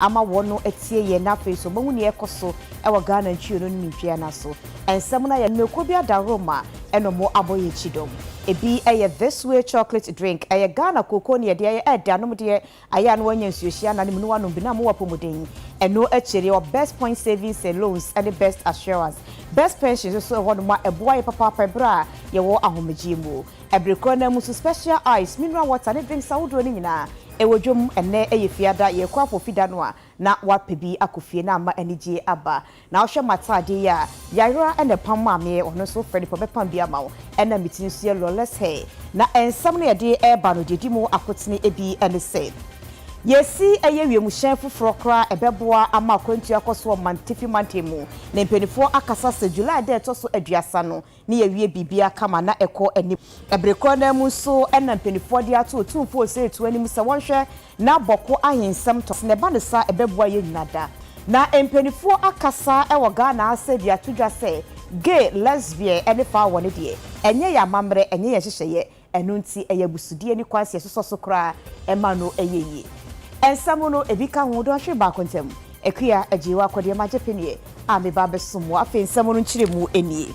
ama wono etie ye na fe so mahu ne ekoso e wo Ghana nchio no nimtwe na so ensem na ye meko bia da Roma eno mo aboye chidom ebi eye this way chocolate drink eye Ghana cocoa ne de eye eda no de aya no wanya nsuohia na ne no bi na mo wapomuden eno echere your best point savings and loans and the best assurance best pensions so ho no ma eboa papa bra ye wo ahomegye mu ebreko na mu special ice mineral water ne drinks awudo ni nyina ewodwom ene eyefiada ye kwa fofida no a na wapebi akofie na ama anigye aba na ohwe matade ya yayra ene pam ame ono so fredi po bepam bia ma wo ena mitini so ye lawless hair na ensam na ye de eba no dedi mu akotene ebi ene say yesi eye wiemuhyen foforo kra ebeboa ama kwantu akoso mantifi mantemu na mpenifo akasa se July de toso aduasa no ne ye wie bibia kama na eko ani ebreko na mu so ena mpenifo de ato tumfo se etu ani se wonhwe na boko ahensem to ne ba ne sa ebeboa ye nyinada na mpenifo akasa ewo Ghana ase dia tudwa se gay lesbian ene fa wone de enye ya mamre enye ye hyehye enu nti eye busudie ni kwanse soso kra ema no eyeyi ensamuno ebika hodo ahwe ba kontem ekua ajiwa kwode majepenie ame ba besomo afi ensamuno nchiremu enie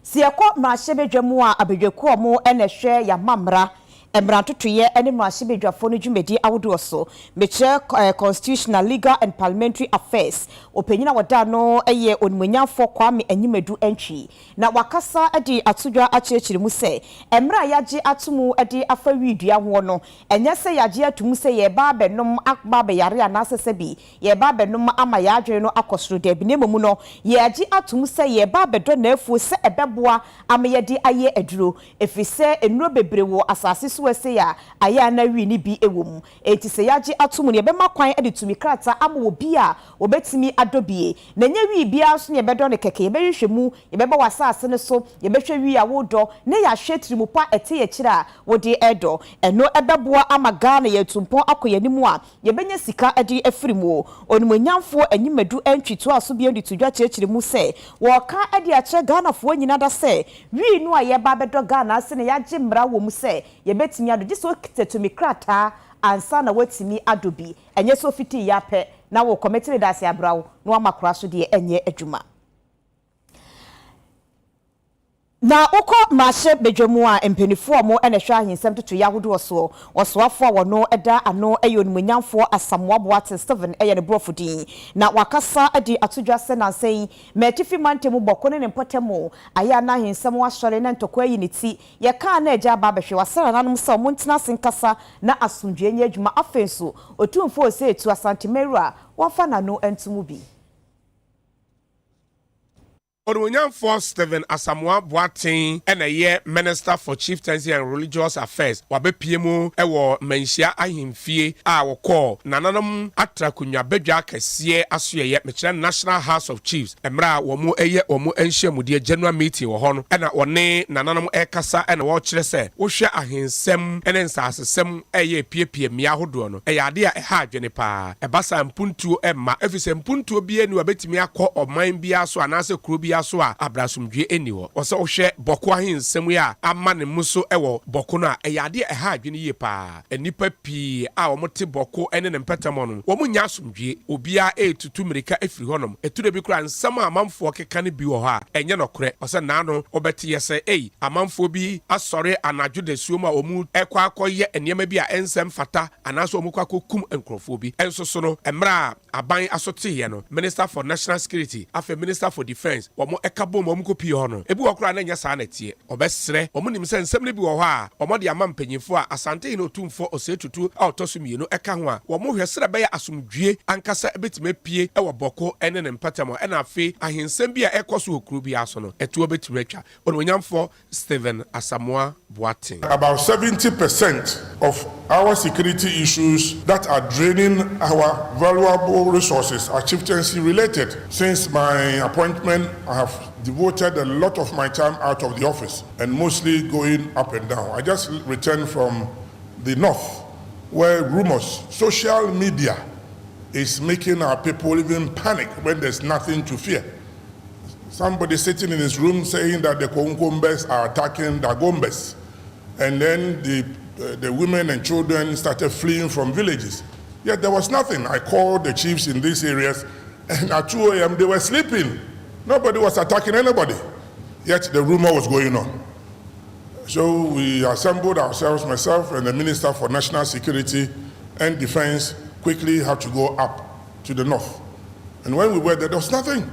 siako mahye a abedweko mo ene hwe ya mamra emrantotoye ene mahye bedwafo no dwumedi awodo so meche constitutional legal and parliamentary affairs openyina wada no eye onimonyafo kwame anyimedu entwi na wakasa edi atodwa achechiri mu se emra yaje atomu edi afa widua ho no enye se yaje atomu se ye ba benom akba be yare anasese bi ye ba benom ama yadwe no akosoro de bi nemu no ye yaje atomu se ye ba bedo na afu se ebeboa ama yedi aye aduro efise enuro bebrewo asase so se ya aya na wi ni bi ewom enti se yaje atomu ne bema kwan edi tumi krata ama obi a obetimi adobie na nya wi bia so ne bedo ne keke ye behwehwemu ye beba wasase ne so ye behwe wi awodo ne ya hwetiri pa ete ye kira wode edo eno ebeboa ama Ghana ye tumpon akoyanimu a ye benya sika edi afirimu onimonyamfo anyimedu entwitu aso bia ndi tudwa chechiri mu se wo ka edi ache Ghana fo nyina da se wi nu a ye ba bedo Ghana se ne yaje mra wo mu se ye betimi ado so kitetumi krata ansa na watimi adobi enye so fiti yape na wo committee da se abrawo no amakora so de enye adwuma na uko mahye bedwamu a empenifo mo ene hwa ahensem toto yahodo so osoafo wono eda ano eyonimonyamfo asamwaboate 7 eye ne brofodin na wakasa adi atodwa se na sei metifi mantemu bokone ne mpotemu aya na ahensem wasore na ntokwa yi niti ye ka na eja ba behwe wasara nanom se omontina senkasa na asomdwe nya adwuma afenso otumfo se etu asantemeru a wafa na no entumu bi Onimonyamfo Stephen Asamoah Boateng ena ye Minister for Chieftaincy and Religious Affairs wabepiem ewo manhia ahemfie a wokọ nananom atrakunya bedwa kese asoye mekire National House of Chiefs emra womo eye womo enhyiamudie general meeting wo ho no ena one nananom ekasa ena wo kire se wo hwe ahensem ene nsasesem eye piepie mia hodo no eye ade a eha adwene pa ebasa mpuntuo emma efise mpuntuo bia ni wabetimi akọ oman bia so anase kuro bia so a abrasumdwe eniwo wose ohwe boko ahensem ya ama ne muso ewo boko no a eyade eha adwene ye pa enipa pi a womote boko ene ne mpetamo no womunya asumdwe obia etutu mirika efiri honom etude bi kura nsam amamfo keka ne bi wo ha enye nokore wose na no obeti yese amamfo bi asore anadwo de suoma omu ekwa akoye enema bi a ensem fata anaso omu kwa kokum enkrofo bi enso so no emra aban asote ye no Minister for National Security afa Minister for Defense womo ekabo mo mkopi hono ebi wakura na nya saa na tie obesre omo nim se nsem ne bi wo ha omo de ama mpanyimfo a asante no tumfo osetutu a otosumienu eka ho a womo hwesere be ya asomdwie ankasa ebetime pie e wo boko ene ne mpatamo ena afi ahensem bi a ekoso okuru bi aso no etuo betime atwa ononyamfo Stephen Asamoah Boateng. About 70% of our security issues that are draining our valuable resources are chieftaincy related. Since my appointment, I have devoted a lot of my time out of the office and mostly going up and down. I just returned from the north where rumors, social media is making our people even panic when there's nothing to fear. Somebody sitting in his room saying that the Kongombes are attacking the Gombes. And then the women and children started fleeing from villages. Yet there was nothing. I called the chiefs in these areas, and at 2 a.m. they were sleeping. Nobody was attacking anybody. Yet the rumor was going on. So we assembled ourselves, myself and the Minister for National Security and Defense quickly had to go up to the north. And when we were there was nothing.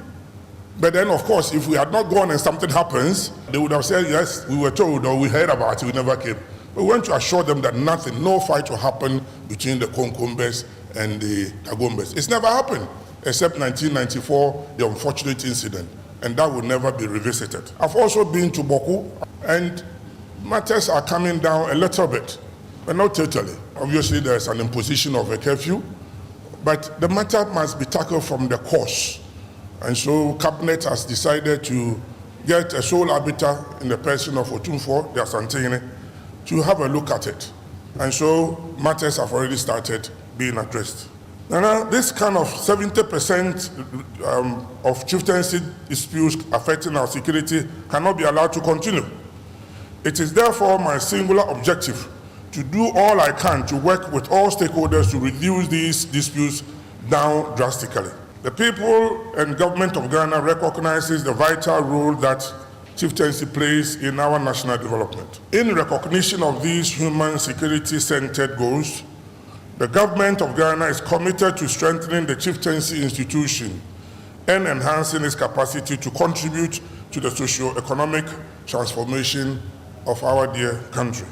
But then, of course, if we had not gone and something happens, they would have said, yes, we were told or we heard about it, we never came. We went to assure them that nothing, no fight will happen between the Konkombes and the Dagombes. It's never happened, except 1994, the unfortunate incident, and that will never be revisited. I've also been to Boku, and matters are coming down a little bit, but not totally. Obviously, there's an imposition of a curfew, but the matter must be tackled from the cause. And so Cabinet has decided to get a sole arbiter in the person of Otumfo, the Asantini, to have a look at it. And so matters have already started being addressed. Now, this kind of 70% of chieftaincy disputes affecting our security cannot be allowed to continue. It is therefore my singular objective to do all I can to work with all stakeholders to reduce these disputes down drastically. The people and government of Ghana recognizes the vital role that chieftaincy plays in our national development. In recognition of these human security-centered goals, the government of Ghana is committed to strengthening the chieftaincy institution and enhancing its capacity to contribute to the socio-economic transformation of our dear country.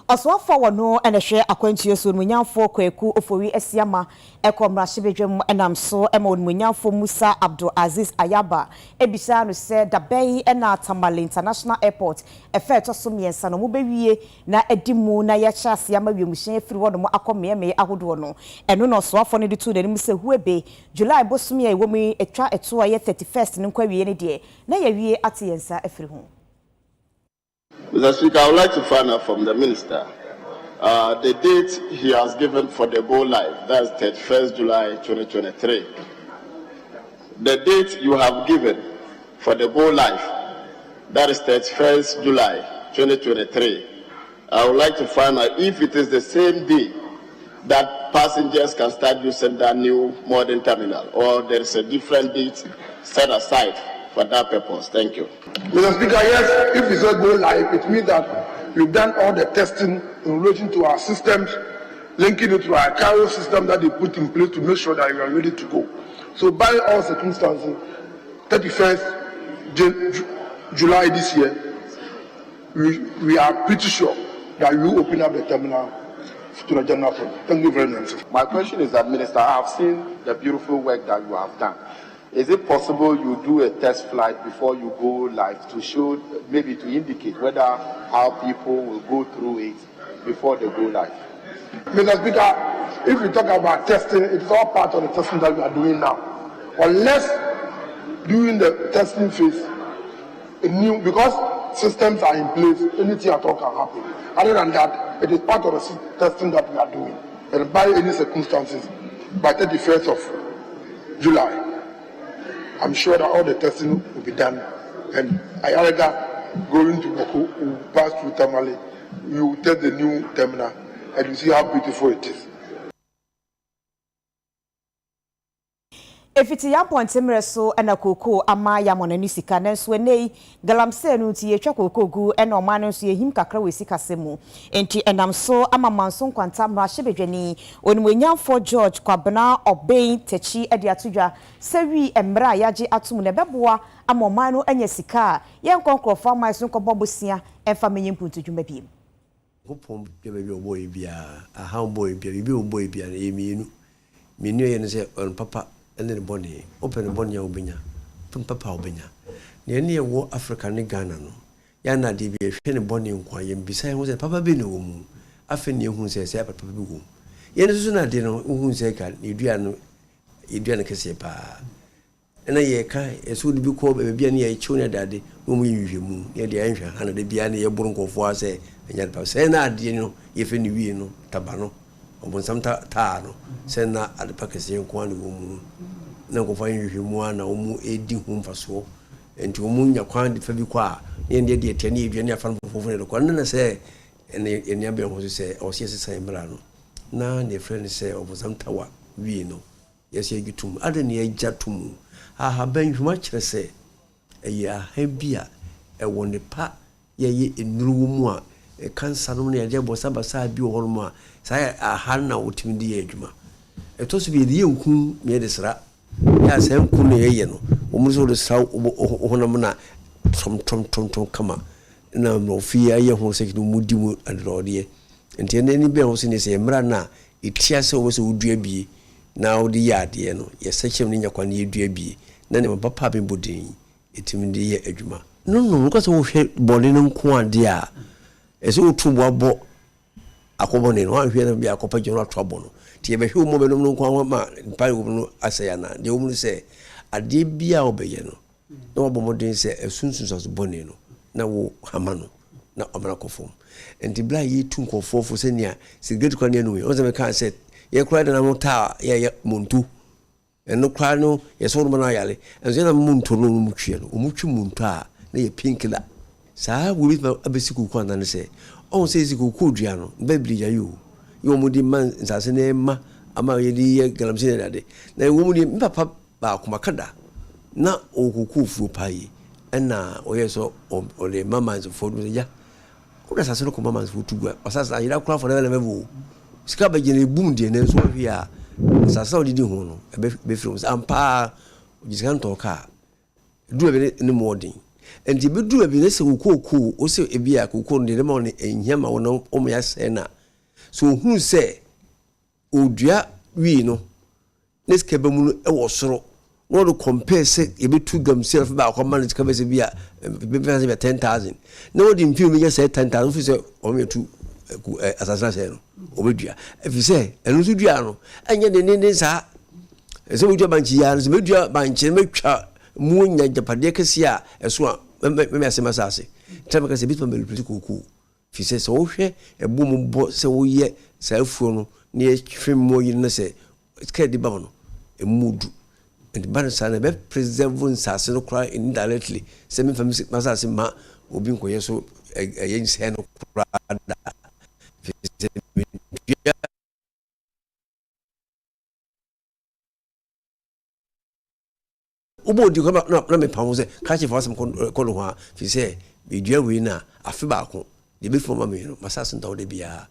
Oswafo wono ene hwe akwantuo so munyanfo kwaku ofori asiama ekomra shebedwem enam so ema munyanfo Musa Abdul Aziz Ayaba ebisa no se dabai ena Tamale International Airport efe to so miensa no mobewie na edimu na ya cha asiama wiemuhyen afiri wono mo akomeme ahodo no eno no oswafo ne ditu danim se huebe July bosumia ewomi etwa eto aye 31st ne kwawie ne de na yawie atiyensa afiri ho. Mr. Speaker, I would like to find out from the Minister the date he has given for the go live, that's 31st July 2023. The date you have given for the go live, that is 31st July 2023. I would like to find out if it is the same day that passengers can start using that new modern terminal, or there is a different date set aside for that purpose. Thank you. Mr. Speaker, yes, if it's not go live, it means that we've done all the testing in relation to our systems, linking it to our carrier system that they put in place to make sure that we are ready to go. So by all circumstances, 31st July this year, we are pretty sure that we will open up the terminal to the general public. Thank you very much. My question is that, Minister, I have seen the beautiful work that you have done. Is it possible you do a test flight before you go live to show, maybe to indicate whether how people will go through it before they go live? Mr. Speaker, if we talk about testing, it is all part of the testing that we are doing now. Unless during the testing phase, because systems are in place, anything at all can happen. Other than that, it is part of the testing that we are doing. And by any circumstances, by 31st of July, I'm sure that all the testing will be done, and Ayaraga going to Boku will pass through Tamale. You will test the new terminal, and you see how beautiful it is. Efiti ya pontemre so ena koko ama ya monani sika nanso nei galamse no ti yetwa koko gu ena oma no so yehim kakra we sika semu enti enam so ama manso kwanta mra hyebedwani onimonyamfo George Kwabena Obein techi ade atodwa sewi emra yaje atum ne beboa ama oma no anya sika ye nkonkrofo ama so nkobobosia emfa menyimpuntu dwuma biem hopom de be oboy bia aha boy bia bi oboy bia na yemienu menu ye ne se on papa ene boni open boni ya obenya papa obenya ne ne wo Africa ne Ghana no ya na de bi ehwe ne boni nkwa ye mbisa ye ho se papa be ne wo mu afi ne hu se se papa be wo ye ne so na de no hu se ka edua no kese pa ena ye ka eso de bi ko be bia ne ye chiu ne dade no mu yihwe mu ye de anhwa ana de bia ne ye buru nkofo ase enya pa se na ade no ye fe ne wie no taba no obonsam ta no se na ade pa kese nko ane wo mu na nkofo yihwe mu ana wo mu edi hu mfaso enti wo mu nya kwan de fa bi kwa ne de de tani edua ne afa no fofo ne ko na se and any other who say, or yes, same brano. Now, the friend say, of some tower, we know. Yes, you get to other near Jatumu. I have been much, I say, a year heavier, a one the part, ye in room. A cancer only a job was side be or more. Say, I had now with me the age. It was be the young who made this rat. Yes, I'm Kuno, almost all the south Honamana, Tom, come. Now, no fear, you who say to Mudimu and Rodie. And then any bells in his embrana, it tears always would be. Now the yard, yes, such a ninja can you be. None of Papa be budding. It's in the year Edma. No, because we hate Bolinum Quan dia. As all two wabo a common in one here be a copper general trouble. Tia be human no quama in Pio Asayana. The woman say, a dear be obeyeno. No more say as soon as Bonino. Now Hamano, now Amaracofom. And the blind ye took for 4 for senior, said good canyon. Also, can't say, ye cried an amota, ye muntu. And no cry no, yes, all manayali, and then a moon to no mutual, muchu munta, nay pinkilla. Sa will be a basic quan and say, oh, says you could, Giano, baby, you. You would demand Sassanema, Amaya Galamsina. They woman papa Bakumakada. Na okukufu pai na oyeso ole maman's food ya o da sase no ko maman's food tugu osasa ira kura for level sika ba gene bundi na so hia sasa odidi ho no be from ampa ojiskan to ka du ebe ne modern enti be du ebe ne se kokoku o se ebi a kokoko ne ma on enhia wona o mo ya se na so hu se odua wi no ne sika ba mu e wo soro no to compare say e be two gam self ba ko man it be be 10,000 no the film just say 10,000 fi say o me tu asasa say no obedua if you say enu so dua no anya ne sa e say odua banchi ya so medua banchi metwa mu nya japade kesi a eso a me asema sase tell me say bit me political ku fi say so hwe e bo mu bo say wo ye sa afuo no ne e hwe mo yi no say it can di ba no e mudu and Bansana be preserve Sass no cry indirectly. Semi from Masasima will be so a young son of Prada. Ubo, you come up, not me pause, catch for some color. If you say, be dear winner, a fibaco, the big for mammy, Massassin told the beer.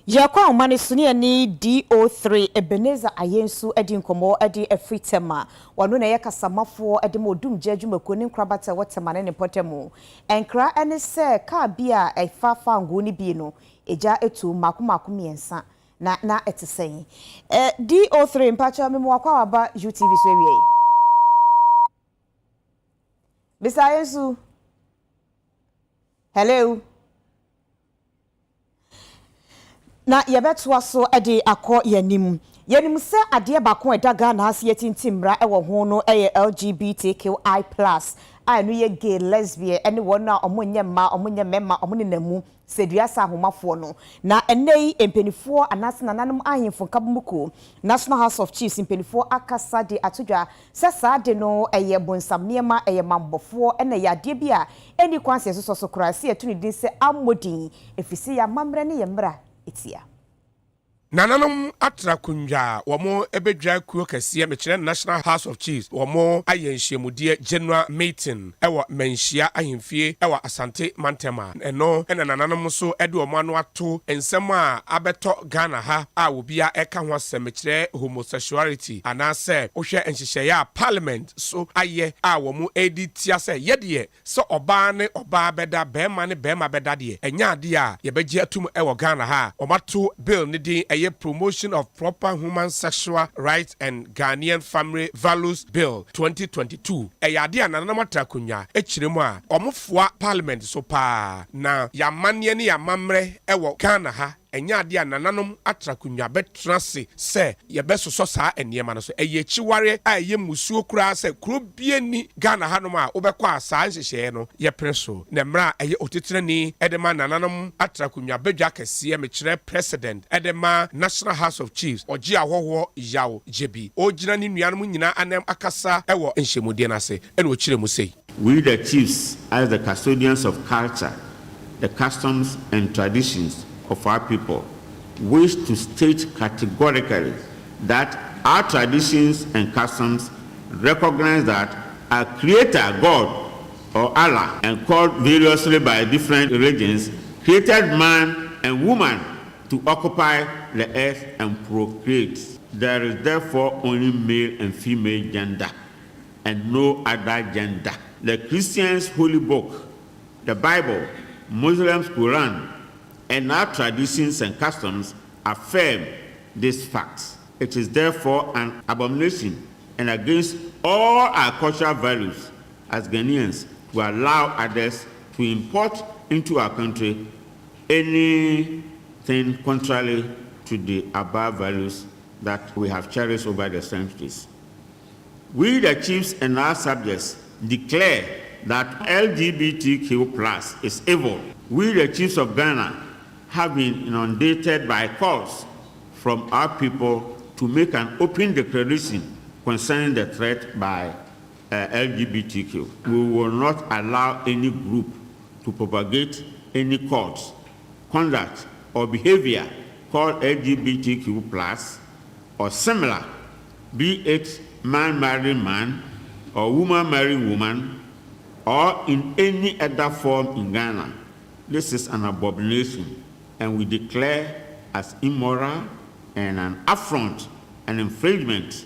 Yakwa omani sunia ni DO3 Ebenezer Ayensu edi nkomo edi efritema wanu na yeka samafo edi modum jejumako ni nkrabata watema ne potemu enkra ene se ka bia efafa nguni bi no eja etu makumaku miensa na etisen DO3 mpacha memo akwa waba UTV so ewie Mr. Ayensu hello na yebetwa so ede akọ yanim se ade bakon edaga na ase yetintimra ewo ho no LGBTQI+ anu ye gay lesbian ene wona omonye ma omonye mema omone namu seduasa ahomafo no na enei empenifo anase nananum ahemfo kabumuko National House of Chiefs empenifo akasa de atodwa sesa de no eye bonsamniema eye mambofo ene yade bia eni kwanse so krase etuni din se amodin efisi ya mamre ne yemra etia Nananum atrakunja wamo ebedwa kuo kese mekire National House of Chiefs wamo ayenhyemude general meeting ewa menhia ahemfie ewa Asante Mantema eno ena nananum so ede wamo anu ato ensem a abeto Ghana ha a obia eka ho asem mekire homosexuality anase ohwe enhyehyɛ ya parliament so aye a wamo editia se yede so oba ne oba beda bema ne bema beda de enya ade a yebegye atum ewa Ghana ha omato bill ne din promotion of proper human sexual rights and Ghanaian family values bill 2022 eyade ananamata kunya echiremu a omofua parliament so pa na yamane ne yamamre ewo Ghana ha enya ade a nananom atrakunwa betra se se ye besoso saa enema no so eye chiware a ye musuo kura se kuro bie ni Ghana hanom a obekọ asa nhyehyɛ no ye preso na mra eye otetrani edema nananom atrakunwa bedwa kese me kire president edema National House of Chiefs oji ahoho yawo jebi ogina ni nuanom nyina anem akasa ewo nhyemude na se ene o kire mu sei. We the chiefs, as the custodians of culture, the customs and traditions of our people, wish to state categorically that our traditions and customs recognize that our Creator, God or Allah, and called variously by different religions, created man and woman to occupy the earth and procreate. There is therefore only male and female gender and no other gender. The Christians' holy book, the Bible, Muslims' Quran, and our traditions and customs affirm these facts. It is therefore an abomination and against all our cultural values as Ghanaians to allow others to import into our country anything contrary to the above values that we have cherished over the centuries. We, the chiefs and our subjects, declare that LGBTQ+ is evil. We, the chiefs of Ghana, have been inundated by calls from our people to make an open declaration concerning the threat by LGBTQ. We will not allow any group to propagate any cause, conduct, or behavior called LGBTQ+ or similar, be it man marrying man or woman marrying woman, or in any other form in Ghana. This is an abomination, and we declare as immoral and an affront and infringement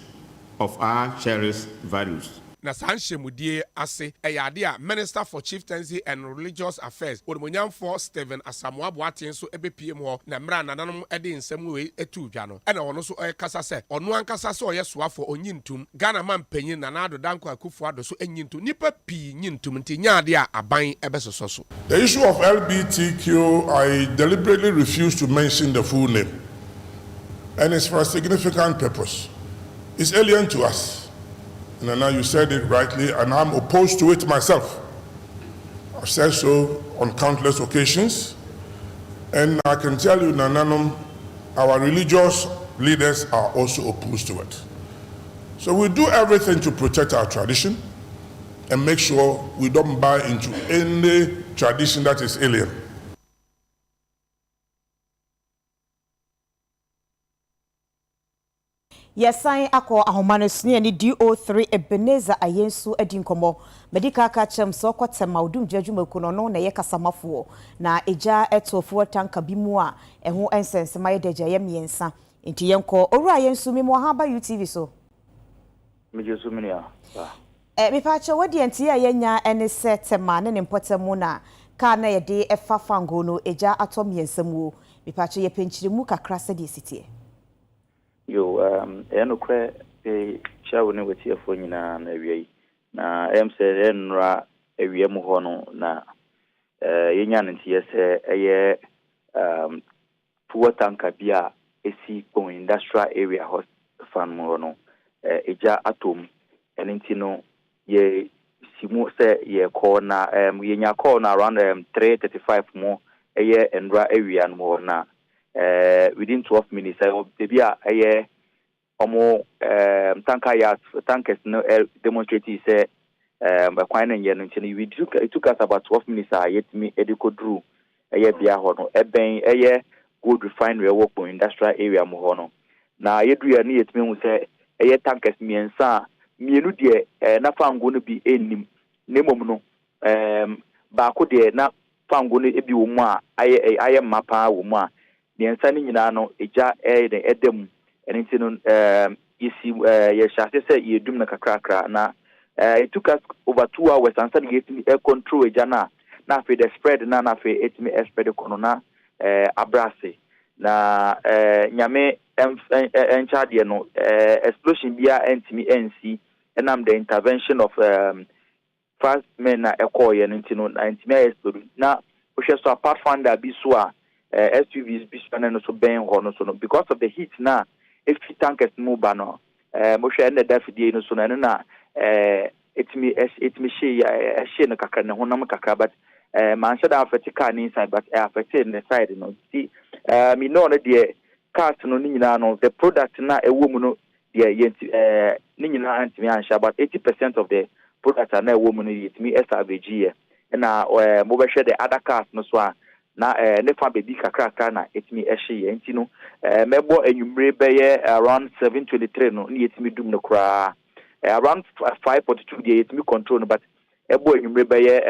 of our cherished values. Na sanhemudie ase eyade a Minister for Chieftaincy and Religious Affairs Odumonyamfo Stephen Asamoah Boateng so ebepiem ho na mra nananom ede nsem we etu dwa no ena ono so kasa se ono ankasa se oyesoafo onyintum Ghana man panyin na nado danko akufo ado so enyintum nipa pi nyintum nti nyaade a aban ebesoso so. The issue of LGBTQ, I deliberately refuse to mention the full name, and it's for a significant purpose. It's alien to us. And now you said it rightly, and I'm opposed to it myself. I've said so on countless occasions. And I can tell you, Nananum, our religious leaders are also opposed to it. So we do everything to protect our tradition and make sure we don't buy into any tradition that is alien. Yesan akọ ahomano sne ni DO3 Ebenezer Ayensu edinkomo medical catchem so kwatema odum dwadwumaku no na ye kasamafo na eja etofo tanka bimu a eho ensense mayedeja ye miensa enti yenko owura Ayensu mimo haba UTV so mejesu minia me pacho wodi enti ya yenya ene setema ne mpotemu na ka na yede efafango no eja atom yensamu me pacho ye penchirimu kakra sedi sitie yo eno kwe chawo ne wetie fo nyina na wiei na say enra ewie mu ho no na yenya ntie se eye fuwa tanka bia esi kon industrial area host fan mu no eja atom enenti no ye simu se ye call na yenya call na around 3:35 mo eye enra area no na within 12 minutes bia aye omo tankers no demonstrate say by kwine yen nti we took us about 12 minutes yet me edicodru aye bia ho no eben aye gold refinery work in industrial area mo ho no na yedu ya ni yetime hu say aye tankers miensa mienu de na fango no bi enim nemom no ba ko de na fango no ebi wo mu a aye mapa wo mu a niensa ni nyina no eja edem enenti no isi ye shase say yedum na kakrakra na it took us over 2 hours and said get control eja na fe the spread na fe etimi spread kono na abrase na nyame enchade no explosion bia entimi NC enam the intervention of fast men na ekoye nti no entimi explode na ohwe so apart from that bi so a SUVs be spending so ben hono so because of the heat na if tankers move no mo hwe na da fidie no so na it me she no kakra ne honam kakra but man should have affect car inside but affected in the side no see me know no de cars no ni nyina no the product na ewo mu no de ni nyina antimi ansha but 80% of the product na ewo mu no yetimi SRVG na mo be hwe the other cars no so na ne fa baby kakra na etimi ehye enti no mebo enwumre beye around 7:23 no ni etimi dum no kra around 5:42 dey etimi control no but ebo enwumre beye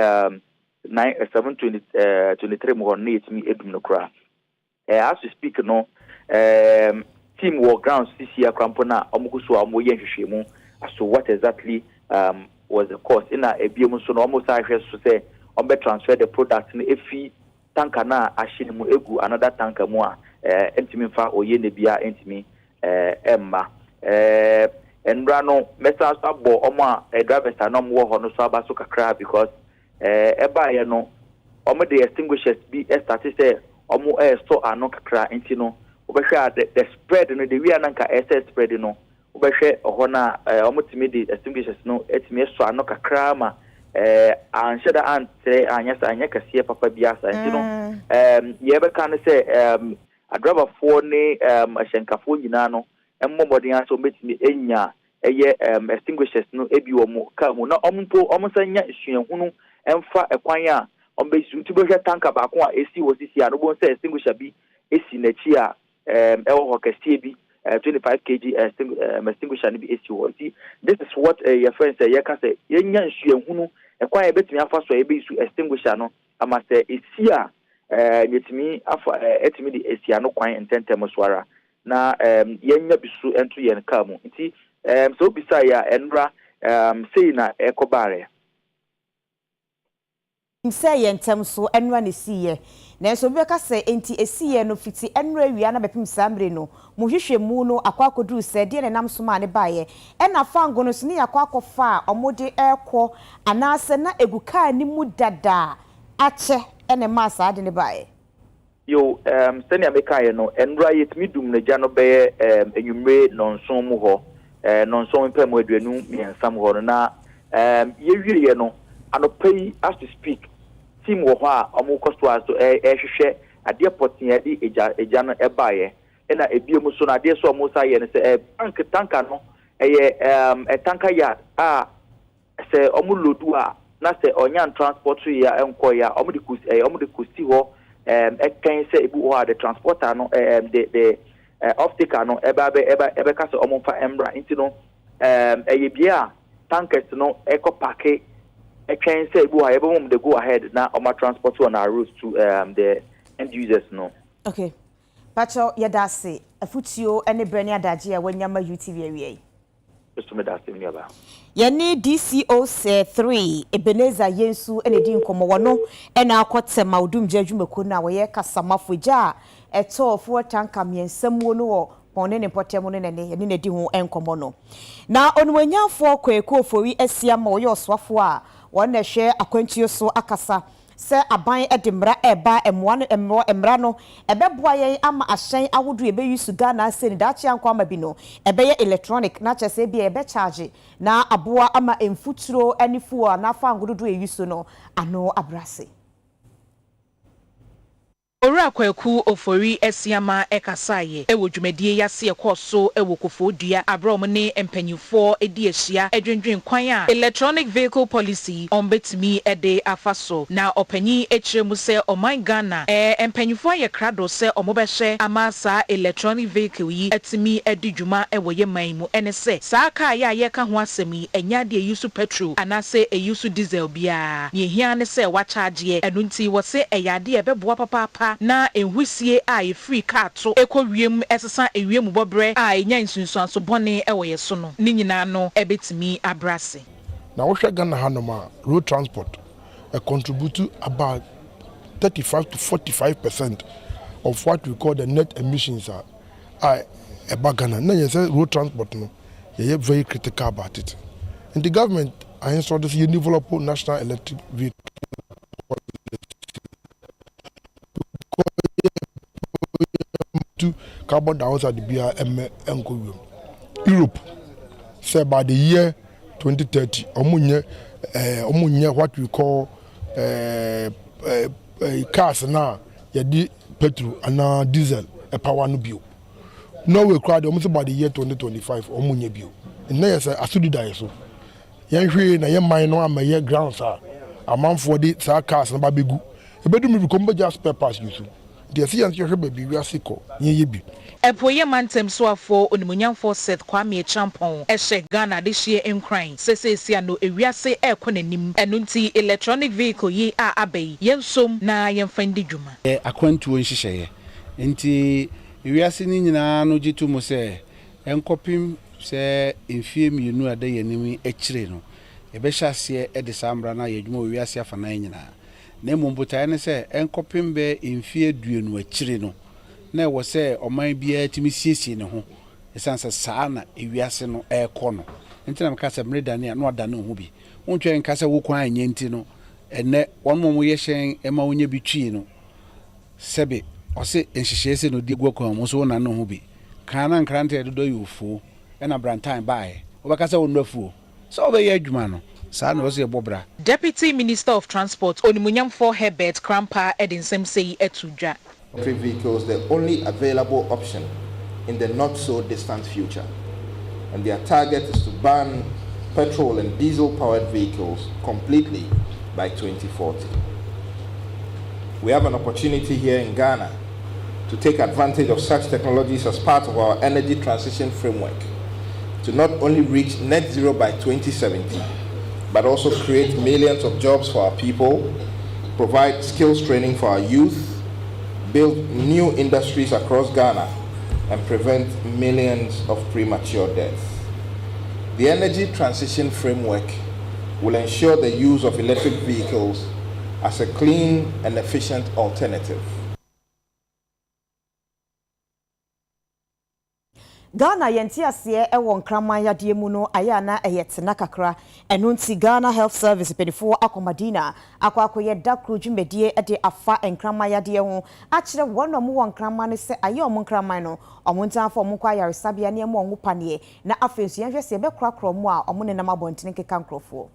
7:23 mo ni etimi edum no kra as we speak no team war ground CC akrampo na omukuso amoye nhwehwemu so what exactly was the cause ina ebiem so no almost ahwe so say on be transfer the product no efi tanka na ahye mu egu another tanka mu a entimi fa oye ne bia entimi emma enra no mesa so abo omo a drivers na mo ho no so aba so kakra because eba ye no omo the extinguishers be start say omo so ano kakra enti no obehwe the spread no the we ananka spread no obehwe ho na omo timi the extinguishers no etimi so ano kakra ma anshada ante anya kase papa biasa enti no ye be kan say a driver for ne ahyenkafo nyina no emmobodin aso metimi enya eye extinguishers no ebi wo mu ka mu na omsanya suahunu emfa ekwan a ombesu tibehwe tanka ba ko a esi wo sisi a no bon say extinguisher bi esi na chi a ewo hokasie bi 25 kg extinguisher no bi esi wo si this is what your friend say ye ka say yenya suahunu ekwan ebetimi afa so ebe isu extinguisher no ama say esi a yetimi afa etimi di esi ano kwan ententem soara na yenya bisu ento yen ka mu nti so bisa ya enra sei na ekobare say yentem so enra ne siye na so be ka say enti esiye no fiti enra wia na bepim samre no mu hwehwemu no akwakodu se de ne nam so ma ne baye ena fango no so ne yakwakofa omode ekọ anase na eguka ni mu dada ache ene masa ade ne baye yo senia mekaye no enra yetimi dum na gya no be enwumre nonson mu ho nonson mpem aduanu miensam ho na yewiye no anopai as to speak team wo ho a omukosto aso hwehwe ade potin ade eja no ebaye ena ebiem so na ade so omusa ye ne se tanka no tanka yard se omulodu a na se onyan transport ya enko ya omudi kusi ho can say the transporter no the off-taker no ebe ka se omfa embra into no bia tankers no eco parke can say ebe they go ahead na oma transport on our routes to the end users no. Okay pacho yadase afutio ene brani adaje a wanyama UTV awie Yeni DCO3 Ebeneza Yensu ene di nkomo wono ena akotema odum jadwumako na woye kasamafoja eto fo tanka miensamu no wo pone ne potemo ne ne di ho enkomo no na onwanyafo kweko ofori asia ma woye oswafo a wona hwe akwantuo so akasa se aban edimra eba emra no ebeboa yen ama ahyen awodu ebe yusu Ghana seni dachi anko ama bi no ebe ye electronic na chese bi ebe charge na aboa ama emfuturo anifu a na fa ngododo eyusu no ano abrase Ora kwaku ofori esiama ekasaye ewo dwumadie yase ekoso ewo kofodua abrom ne empanyufo edi ehia edwendwen kwan a electronic vehicle policy ombetimi ede afaso na opanyi echiremu se oman Ghana empanyufo ye krado se omobehye amasa electronic vehicle yi etimi edi dwuma ewo ye manmu ene se saaka ya ye ka ho asemi enya de yusu petrol anase eyusu diesel bia ye hia ne se wa charge enunti wo se eyade ebeboa papa na enhusie a free car to ekowiem esesa ewiem bobre a enya nsunsuan so bone ewo yeso no ni nyina no ebetimi abrase na wo hwe Ghana hanoma road transport contribute about 35 to 45% of what we call the net emissions are Ghana. Na yes road transport no ye very critical about it. And the government I installed this develop national electric vehicle to carbon dioxide be Europe say by the year 2030 omunye what we call cars now yedi petrol and diesel a power no bio. Norway crowd almost by the year 2025 omunye bio. And now say asudi die so. Yan hwe na yan mine no amaye grounds a man for the cars na babegu. E bedu mi become just papers you so. The science you be we are sick ye bi. Epoye mantem so afo onimunyamfo Seth Kwame Champon ehye Ghana de hye enkran sesesi ano ewiase ekonanim eno nti electronic vehicle yi a abai yensom na yemfandi dwuma akwantuo nhyehyeye nti ewiase ni nyina no gitu mo se enkopim se enfie mienu ada yanim ekire no ebehyaase e de samra na yadwuma ewiase afana nyina na mombotae ne se enkopim be enfie duenu ekire no na wo se oman bia timi siesie ne ho esansa saa na ewiase no ekọ no ntina mka se mreda ne no ada ne ho bi wontwe nka se wo kwan anye nti no ene wonmo mo ye hyen ema wonya bi twi no sebe ose enhyehyɛ se no di gwakwan mo so na ne ho bi kana nkrante dodo yufu ena brantan bae obaka se wonu afuo so obe ye adwuma no saa na ose ebobra. Deputy Minister of Transport onimunyamfo Herbert Krampa edinsem sei etudwa vehicles the only available option in the not so distant future, and their target is to ban petrol and diesel powered vehicles completely by 2040. We have an opportunity here in Ghana to take advantage of such technologies as part of our energy transition framework to not only reach net zero by 2070 but also create millions of jobs for our people, provide skills training for our youth, build new industries across Ghana, and prevent millions of premature deaths. The energy transition framework will ensure the use of electric vehicles as a clean and efficient alternative. Ghana yentiasie ewo nkraman yade mu no ayana eyetena kakra eno nti Ghana Health Service pedifo akomadina akwakoye dakru dwumedie de afa nkraman yade ho akire wono mu won nkraman ne se aye omo nkraman no omontanfo omo kwa yaresabia ne mo onwo pane na afensu yanhwese be krakro mu a omo ne nam abontene keka nkrofo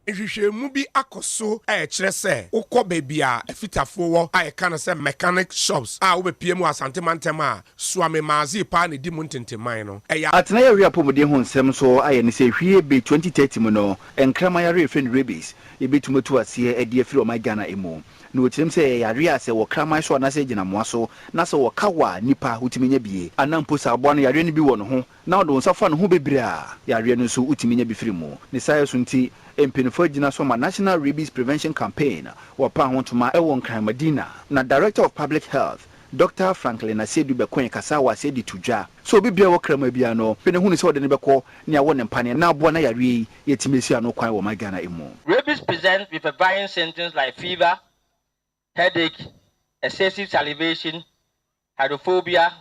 Ehwehwemu bi akoso kire se ukọ baby a afitafo wo ayeka no se mechanic shops a wo bepie mu asante mantem a suame mazi pa ne di mu ntenteman no atena ya wi apomode ho nsem so aye ne se hwie be 2030 mu no enkrama ya refriend Rabies ebetumetu ase ade afiri o my Ghana emu no otim se yare ase wo kraman so na se gina moaso na se wo kawa nipa utimenya bie anampo sa abo no yare ne bi wo no ho na wo do nsafa no ho bebre a yare no so utimenya bi firi mu ne sai so nti empinfo gina so ma National Rabies Prevention Campaign wo pa ho toma ewo nkran Madina na Director of Public Health Dr. Franklin Asedu Bekwen Kasawa said it to ja. So bibia wo krama bia no pe ne hu ne se wo de ne beko ne awo ne mpane na abo na yare yetimesi ano kwan wo my Ghana emu. Rabies presents with a varying symptoms like fever, headache, excessive salivation, hydrophobia,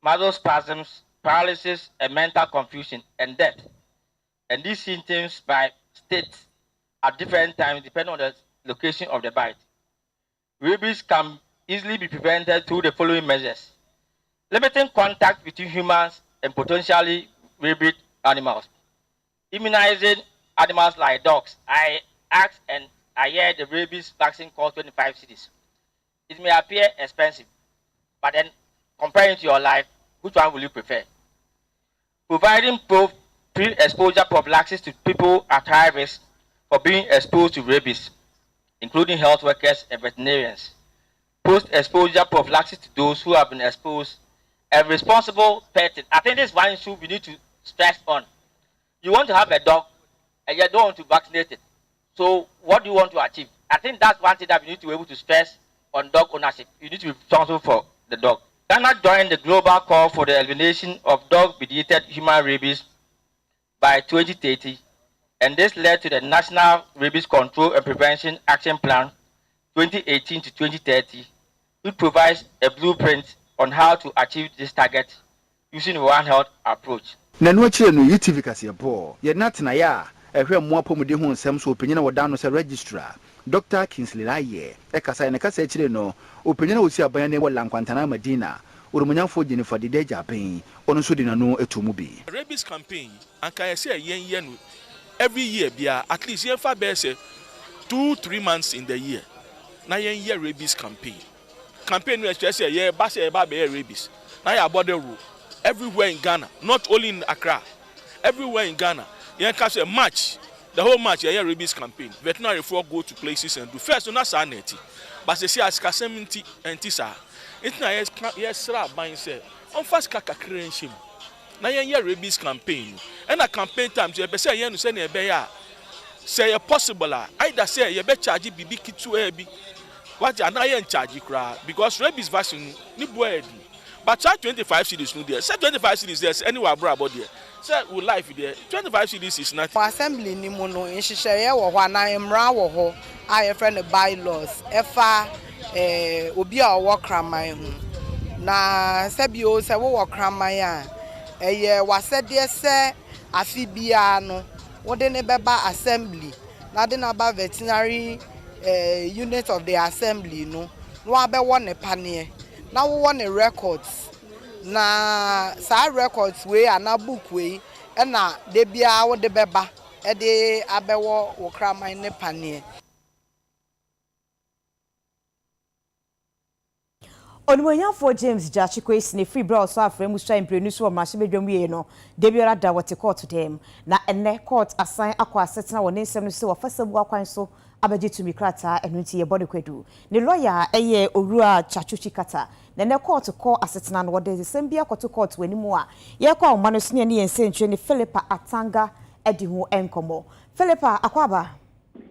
muscle spasms, paralysis, and mental confusion and death. And these symptoms by states at different times depending on the location of the bite. Rabies can easily be prevented through the following measures: limiting contact between humans and potentially rabid animals, immunizing animals like dogs. I asked and I heard the rabies vaccine costs 25 cedis. It may appear expensive, but then comparing to your life, which one will you prefer? Providing pre-exposure prophylaxis to people at high risk for being exposed to rabies, including health workers and veterinarians. Post-exposure prophylaxis to those who have been exposed, and responsible petting. I think this is one issue we need to stress on. You want to have a dog, and you don't want to vaccinate it. So what do you want to achieve? I think that's one thing that we need to be able to stress on dog ownership. You need to be responsible for the dog. Ghana joined the global call for the elimination of dog-mediated human rabies by 2030, and this led to the National Rabies Control and Prevention Action Plan 2018 to 2030, which provides a blueprint on how to achieve this target using a One Health approach. Nanu chire no UTV kase bo ye natna ya ehwe mo apomode ho nsem so opanyina wodan no se registrar Dr. Kingsley Laye ekasa ne kasa chire no opanyina osi aban ne wala nkwantana Madina Oromunyanfo Jennifer de Japan ono so de nano etumu bi. Rabies campaign anka yese yen no every year bia at least yen fa be say 2-3 months in the year. Na yen year rabies campaign. Campaign we say ye ba say ba be rabies. Na ya border rule everywhere in Ghana, not only in Accra. Everywhere in Ghana. Yen ka say march. The whole march year rabies campaign. Veterinary for go to places and do first na sa neti. But say as kasementi entisa. It's na yes sra ban say on fast kakakre nshim. Na yen year rabies campaign. And a campaign time so be say yen no say na be ya say possible either say you be charge bibi kitu ebi what you na yen charge kra because rabies vaccine ni boy but charge 25 cedis no there say 25 cedis there anywhere abroad there say we life there 25 cedis is nothing. For assembly ni mu no nhihye wo ho na emra wo ho a ye friend bylaws efa obi a wo kraman ho na sebio se wo kraman a eye wasede se afi bia no wode ne beba assembly na de na ba veterinary unit of the assembly no abewo ne panel na wo ne records na sa records we ana book we na de bia wo de beba e de abewo wo kraman ne panel. Onimoyanfo James Jachikwe sne free bra so afre mu sha imprenu so ma hye bedwam ye no de biara da wote court dem na enne court assign akwa asetena woni nsem no se wafasabu akwan so abaje tumi krata enu nti ye body kwadu ne lawyer eye Owura Chachuchi Kata na enne court call asetena no wode sem bia koto court wani mu a ye kwa o mano so ne yense ntwe ne Philippa Atanga edi ho enkomo Philippa akwaba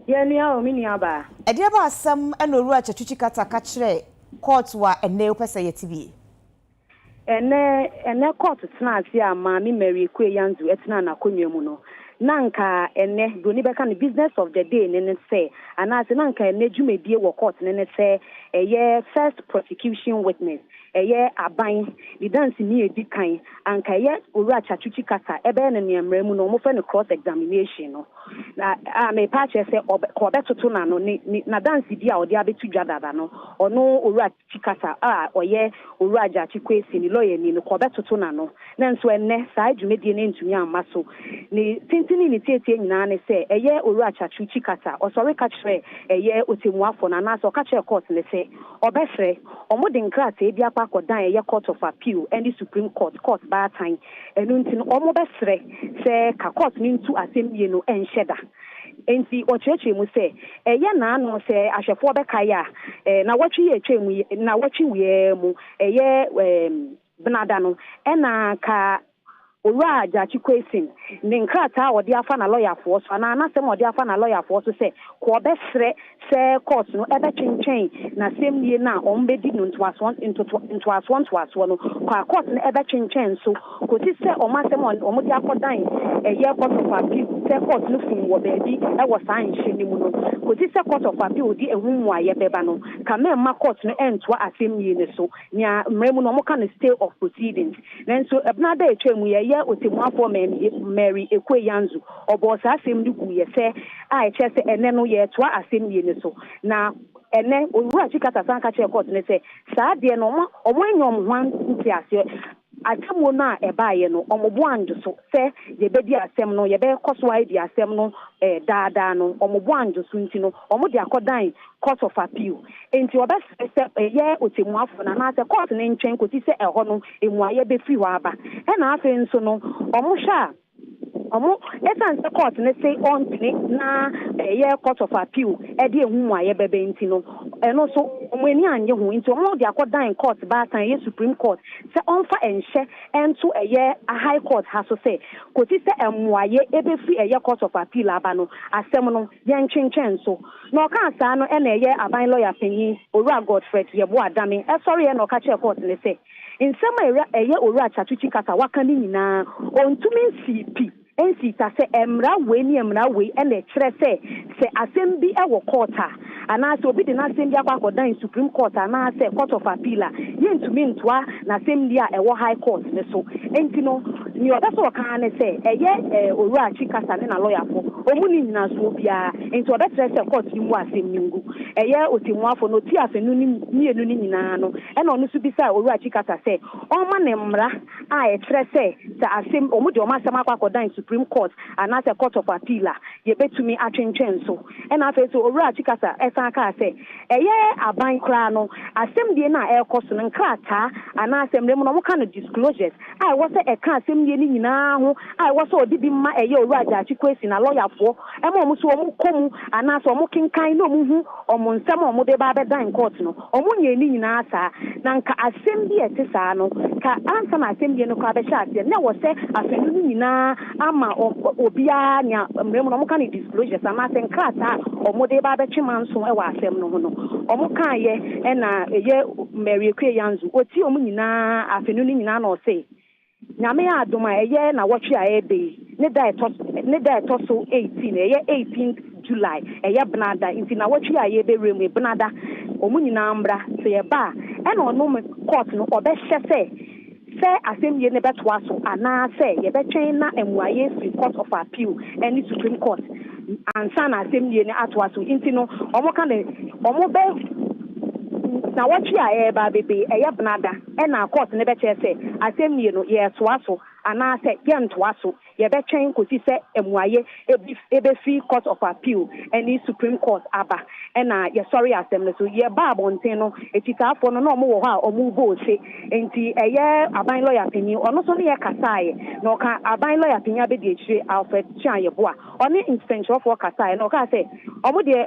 ye ni a o mini aba edi aba asem ena Owura Chachuchi Kata ka kire court wa ene opese yetibi ene court tena ase ama mi Mary Ekwe Yanzu etena na konwa mu no nanka ene doni beka ne business of the day ne say anase nanka ene dwumadie wo court ne say eye first prosecution witness eye aban the dance ni edikan anka eye Owura Chachuchi Kata ebe ne nemra mu no mo fe ne cross examination no na me pa che say ko betoto na no na dance di a odi abetu dwadada no ono Owura Chachuchi Kata oye Owura Jachikwe si ni lawyer ni no ko betoto na no na nso enne saa dwumadie ne ntumi amma so ni tintini ni tietie nyina ne say eye Owura Chachuchi Kata osore ka kire eye otemuafo na na so ka kire court ne say obefre omode nkrata ebi apa kodan eye court of appeal and the Supreme Court by time enu nti no omo besre say ka court ni ntu assembly no enhyeda enti ocheche mu say eye na anu say ahwefo bekaya na watwi ye twemu na watwi wie mu eye benada no ena ka Owura Jachikwe ne nkrata wodi afa na lawyer for so na anasem wodi afa na lawyer for so say ko besre say court no ebe twintwen na semnie na ombedi no into as one no kwa court no ebe twintwen so ko ti say omasem omodi akodan eye court of appeal say court no fun wo beedi e wo san hye ni mu no ko ti say court of appeal di ehunmu aye beba no ka ma court no entwa asemnie ne so nya mremu no mo kan stay of proceedings then so ebnada etwemu ye otemuafo Mary Ekwe Yanzu obosa asem dugu ye se a eche se ene no ye toa asem ye ne so na ene Owura Chikata sanka che court ne se saa de no omo anyom hwan nti ase atamo na ebaye no omobo anjo so se ye bedi asem no ye be koso ai di asem no daada no omobo anjo so nti no omo de akodan court of appeal enti obese ye otemuafo na na se court ne ntwen ko ti se eho no emuaye be fi wa aba e na afi nso no omo sha omo esan se court ne say on na ye court of appeal e de ehunmu aye bebe nti no eno so omo ani anye hu nti omo de akodan court ba tan ye Supreme Court se onfa enhye ento eye a high court ha so say ko ti se emuaye ebe fi eye court of appeal aba no asem no ye ntwentwen so no ka asa no e na eye aban lawyer panyin Owura Godfred Yebo Adame e sorry e no ka che court ne say nsema eye Owura Chachuchi Kata waka ni nyina ontumi CP NC ta se emra we ni emra we e na kire se asem bi e wo court and I so be the same dia kwa in Supreme Court and I say Court of Appeal yen to me ntwa na same dia e wo High Court ne so enti no ni oda so kan ne say eye Owura Chikasa ne na lawyer fo omu ni nyina so bia enti oda tre say court ni mu asem ningu eye otimuafo no ti afenu ni mienu ni nyina no e na onu so bi say Owura Chikasa say o ma ne mra a e tre say asem omu de o ma asem akwa in Supreme Court and I say Court of Appeal ye betumi atwenchen so e na afa so Owura Chikasa e san ka say eye aban kra no asem die na e koso nkrata ana asem dem no mo ka no disclosures I was e ka asem die ni nyina ho I was odi bi ma eye Owura Chikwesi na lawyer fo e mo mo so mo komu ana so mo kinkan no mo hu omo nsem omo de ba be dan court no omo nye ni nyina sa na nka asem die te sa no ka ansa na asem die no ka be sha ase na wo se afenu ni nyina ama obia nya mrem no mo ka no disclosures ana se nkrata omo de ba be chiman so e wa asem no ho no omo kan ye e na eye Mary Ekwe Yanzu oti omo nyina afenu ni nyina na o se nyame adoma eye na wotwe a ebe ne da so 18 eye 18th July eye Benada inti na wotwe a ebe remu Benada omo nyina mbra se ye ba e na ono court no obe hye se assemble ne betwa so ana se ye betwen na emuaye free Court of Appeal any Supreme Court ansa na assemble ne atwa so inti no omo ka ne omo be na watwi a eba bebe eye Benada e na court ne be che se assemble no ye toa so ana se ye ntoa so ye betwen kosi se emuaye ebe free Court of Appeal any Supreme Court aba e na ye sorry assembly so ye ba abonten no etitafo no na omo wo ha omo bo se enti eye aban lawyer pini ono so ne ye kasaye no ka aban lawyer pini abedi echire Alfred Chianye boa oni extension for kasaye no ka se omo de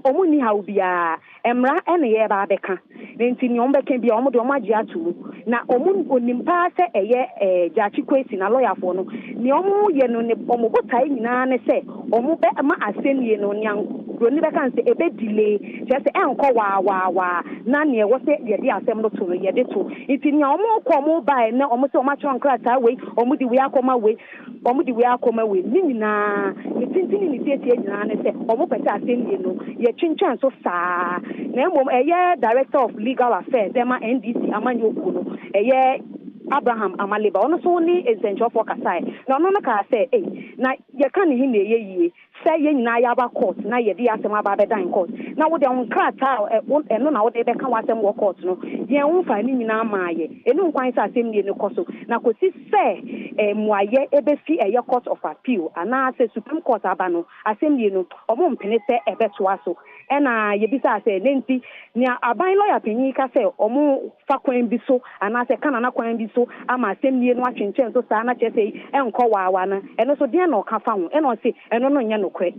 omo ni ha ubia emra ene ye ba beka enti ni omo beka bia omo de omo agi atu na omo onimpa se eye Chikwesi na lawyer for no ni omo ye no ne omo botai nyina ne se omo be ma asenie no nyan roni beka nse ebe delay just enko wa na ne wo se ye di asem no to no ye de to enti ni omo ko omo bai na omo se omo achon krata we omo di we akoma we ni nyina ni tintini ni tie nyina ne se omo peta asenie no ye chinchan so saa na mom eye Director of Legal Affairs ema NDC amanyo okuno eye Abraham Amaleba ono so ni essential for kasai na ono na ka say na ye kan hi na ye yie say ye nyina ya ba court na ye di asem aba be dan court na wo de on krata eno na wo de be kan wasem wo court no ye won fa ni nyina maaye enu nkwan sa asem ni koso na kosi say muaye ebe fi eye Court of Appeal ana say Supreme Court aba no asem ni no omo mpene say ebe to aso ena ye bisa say nenti ni aban lawyer pinyi ka say omo fa kwan bi so ana say kana na kwan bi so ama asem ni no atwenchen so sa na che say enko wawa na eno so de na o ka fa ho eno say eno no nya nokwe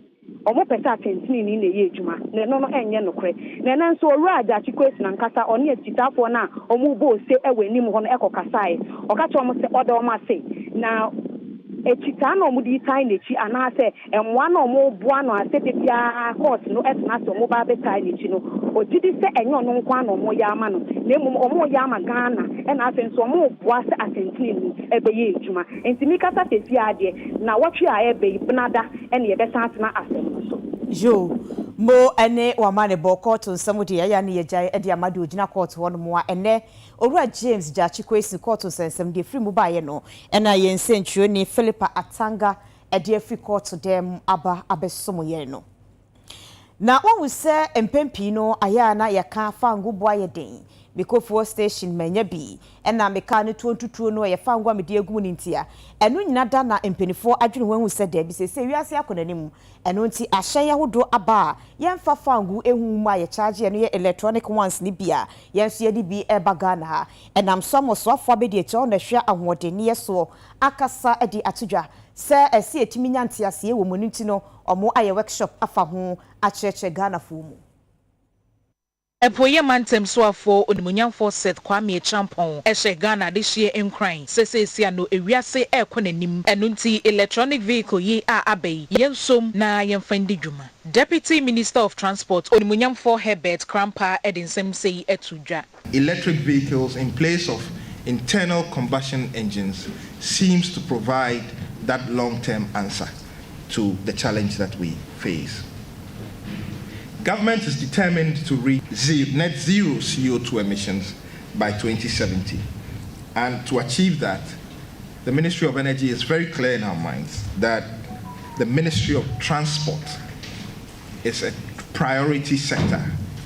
omo pesa atentini ni na ye adwuma na eno no enye nokwe na na nso Owura Chikwesi na nkasa oni etitafo na omo bo se ewe nim ho no ekokasae o ka che omo se oda omo ase na echita na omo di tai nechi ana se enwa na omo bua no ase de bia court no etna so omo ba be tai nechi no ogidi se enyo no nkwa na omo ya ama no na emu omo ya ama Ghana e na ase nso omo bua se atentini ni ebe ye adwuma enti kasa tesi ade na watwe a ebe Benada ene ye be santina asem so jo mo ene wamane bo court nsam de ya ne ye jai e de amado ogina court ho no mo ene Owura James Chikwesi court nsam de free mu ba ye no ena ye nsentrio ni Philippa Atanga e de free court dem aba abesomo ye no na won se empempi no aya na ye ka fa ngubo aye den Mikofo station menya bi ena meka ne tuontutuo no ye fa ngwa mede agum ni ntia eno nyina da na empenifo adwene ho se da bi se wiase akonanim eno nti ahyen yahodo aba ye mfa fa ngu ehu mu aye charge no ye electronic ones ni bia ye nso ye di bi eba Ghana ha enam somo so afo be de cho na hwe ahodeni ye so akasa edi atudwa se esi etimi nyantia se ye wo mu nti no omo aye workshop afa ho acheche Ghana fo mu Epoye mantem so afo onimunyamfo Seth Kwame Champon ehye Ghana de hye enkran sesesi ano ewiase ekonanim eno nti electronic vehicle yi a abai yensom na yemfandi dwuma Deputy Minister of Transport onimunyamfo Herbert Krampa edinsem sei etudwa Electric vehicles in place of internal combustion engines seems to provide that long-term answer to the challenge that we face. Government is determined to reach net zero CO2 emissions by 2070. And to achieve that, the Ministry of Energy is very clear in our minds that the Ministry of Transport is a priority sector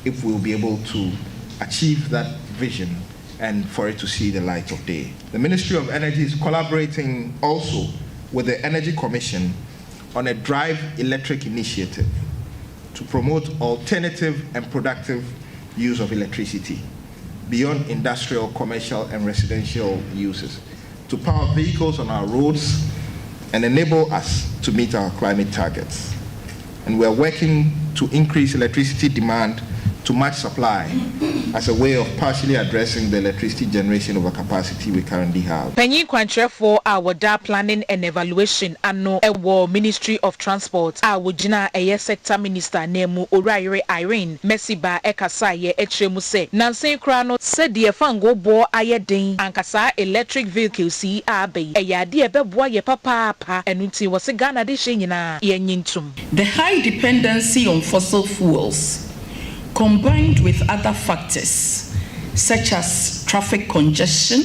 if we'll be able to achieve that vision and for it to see the light of day. The Ministry of Energy is collaborating also with the Energy Commission on a Drive Electric initiative to promote alternative and productive use of electricity beyond industrial, commercial, and residential uses to power vehicles on our roads and enable us to meet our climate targets. And we're working to increase electricity demand to match supply as a way of partially addressing the electricity generation overcapacity we currently have. Penny Quantrefo, our DA planning and evaluation, ano ewo Ministry of Transport, our Jina Air Sector Minister Nemu Oraire Irene, Messiba Ekasaye Echemuse, Nancy Krano said the Fango Bo Ayedin, Ankasa electric vehicle see Abe, Ayadi Ebeboa ye papa, and Unti was a Ghana dishina, Yenintum. The high dependency on fossil fuels, combined with other factors such as traffic congestion,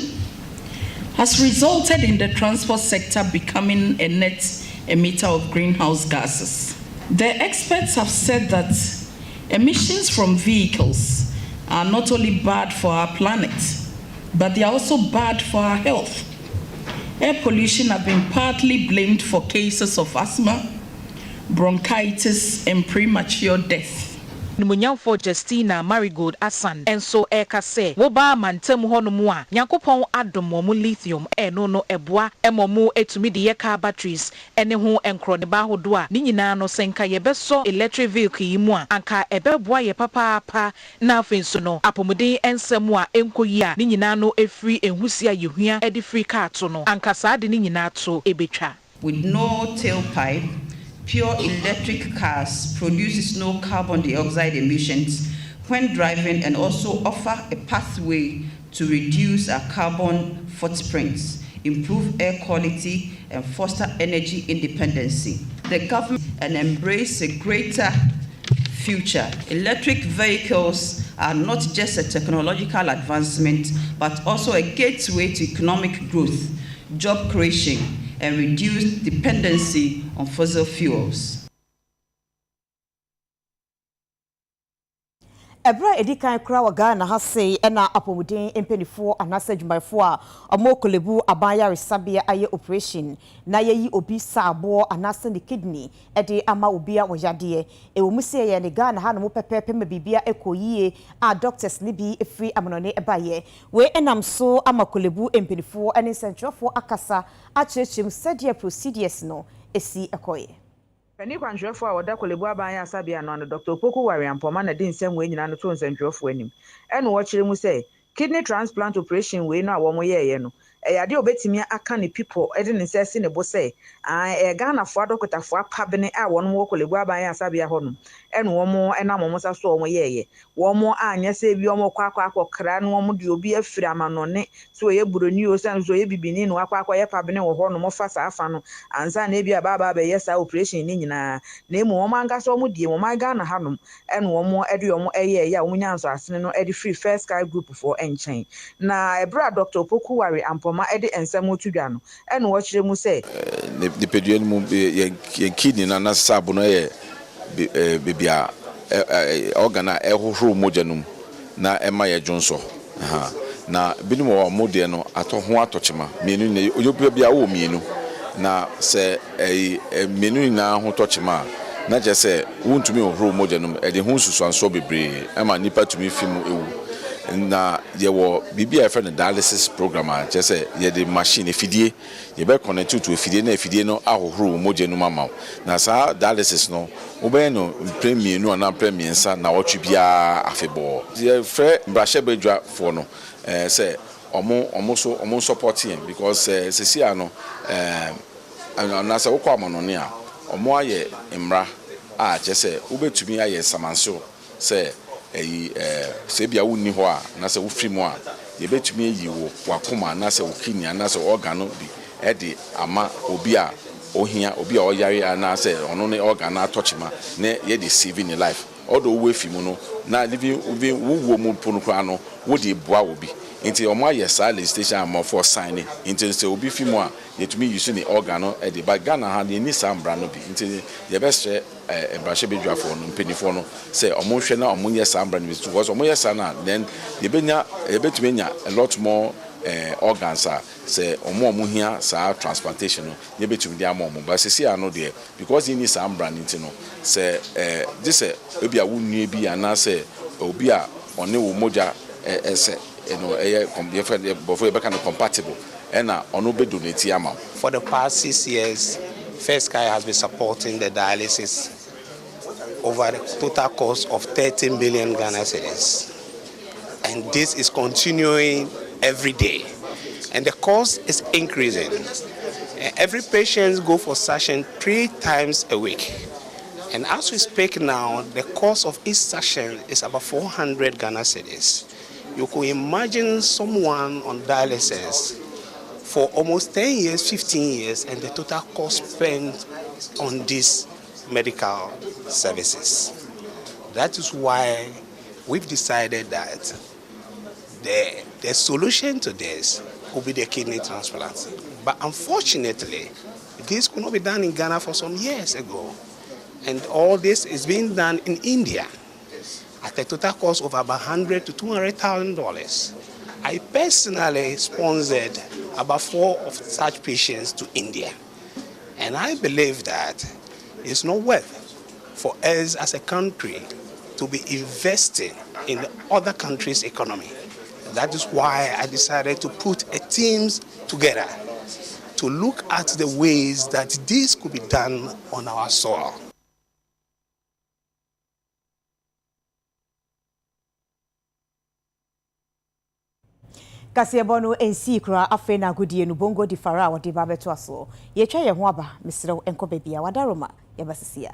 has resulted in the transport sector becoming a net emitter of greenhouse gases. The experts have said that emissions from vehicles are not only bad for our planet, but they are also bad for our health. Air pollution has been partly blamed for cases of asthma, bronchitis, and premature death. Munyamfo Justina Marigold Asan enso eka se woba mantem honomu a Nyankopon adom mo lithium eno no eboa emomu etumi de yeka batteries ene ho enkro ne ba hodo a ni nyina no senka yebeso electric vehicle yi mu a anka ebeboa ye papa na afenso no apomuden ensem a enkoyi a ni nyina no efri enhusia yehua edi free car to no anka saa de ni nyina to ebetwa. With no tailpipe, pure electric cars produces no carbon dioxide emissions when driving and also offer a pathway to reduce our carbon footprints, improve air quality, and foster energy independency. The government and embrace a greater future. Electric vehicles are not just a technological advancement, but also a gateway to economic growth, job creation, and reduce dependency on fossil fuels. Ebra edikan kra wa Ghana ha sei na apomuden empenifo anasa dwumayfo a omokolebu abanya resabia aye operation na yeyi obi sabo anasa ne kidney ede ama obi a woyade ewomu se ye ne Ghana ha no pepepe ma bibia ekoyie a doctors ne bi efri amonone ebaye we enam so amakolebu empenifo ene sentrofo akasa a chechim sadia procedures no esi ekoye. Penny Quantrefo a wada kolebu abanya asabia no Dr. Opoku Wariampoma na de nsem we nyina no to nsentwefo anim ene wo kire mu say kidney transplant operation we no a wo mo ye no eyade obetimi aka ne people ede ne sese ne bo say Ghana fo adokotafo apabene a wono wo kolebu abanya asabia ho no ene wo mo enam mo sa so wo ye wo mo anya se bi wo mo kwakra no wo mo de obi afiri amanone so ye buroni o san so ye bibini no kwakwa ye pabene wo ho no mo fa sa afa no anza na bi aba be ye sa operation ni nyina na emu wo manga so mo die wo Ghana hanom ene wo mo ede wo mo eye ya wo nyanso asene no ede free first sky group for enchen na ebra Dr. Opoku Wariampoma ede ensem otudwa no ene wo kire mu say the pedion mu ye kidney na sabo no ye bibia organa ehohoro mojanum na ema ye jonso na binimo wa modie no atoho atochema mienu ne oyobia bia wo mienu na se mienu na ho tochema na je se wontumi ohoro mojanum e de ho susu anso bebre ema nipa tumi fimu ewu na ye wo bibia efe ne dialysis program a je se ye de machine efidie ye be connect to efidie na efidie no ahohoro mojanum ama na sa dialysis no obe no premier no na premier nsa na otwe bia afebo ye fre brashe bedwa fo no say omo supporting because sesi ano na say wokọ amanone a omo aye imra a je say obetumi aye samanso say se bia wonni ho a na say wo frimu a ye betumi yi wo wakoma na say wo kidney na say organ bi e de ama obi a ohia obi a oyare na say ono ne organ na touchma na ye de saving life odo we fi mu no na living wo mu pono kwa no wo de boa wo bi nti omo aye sa legislation am for signing nti se obi fi mu a yetumi use ni organ no e de ba Ghana ha ni sambra no bi nti ye be hye embrashe bedwafo no mpenifo no se omo hwe na omo ye sambra no bi because omo ye sa na then ye betumi nya a lot more organs say omo hia sa transplantation no ye betumi dia mo but se ano de because you need sambra nti no say this obi a wunue bi ana say obi a one wo moja ese compatible and ono be donate amount. For the past 6 years, First Sky has been supporting the dialysis over the total cost of 13 billion Ghana cedis. And this is continuing every day. And the cost is increasing. Every patient goes for session 3 times a week. And as we speak now, the cost of each session is about 400 Ghana cedis. You could imagine someone on dialysis for almost 10 years, 15 years, and the total cost spent on these medical services. That is why we've decided that the solution to this will be the kidney transplant. But unfortunately, this could not be done in Ghana for some years ago. And all this is being done in India at a total cost of about $100,000 to $200,000. I personally sponsored about 4 of such patients to India. And I believe that it's not worth for us as a country to be investing in other countries' economy. That is why I decided to put a team together to look at the ways that this could be done on our soil. Kasiebono ensi kra afe na godie no bongo di fara wode ba beto aso ye twa ye ho aba misrew enko bebia wadaroma ye basisia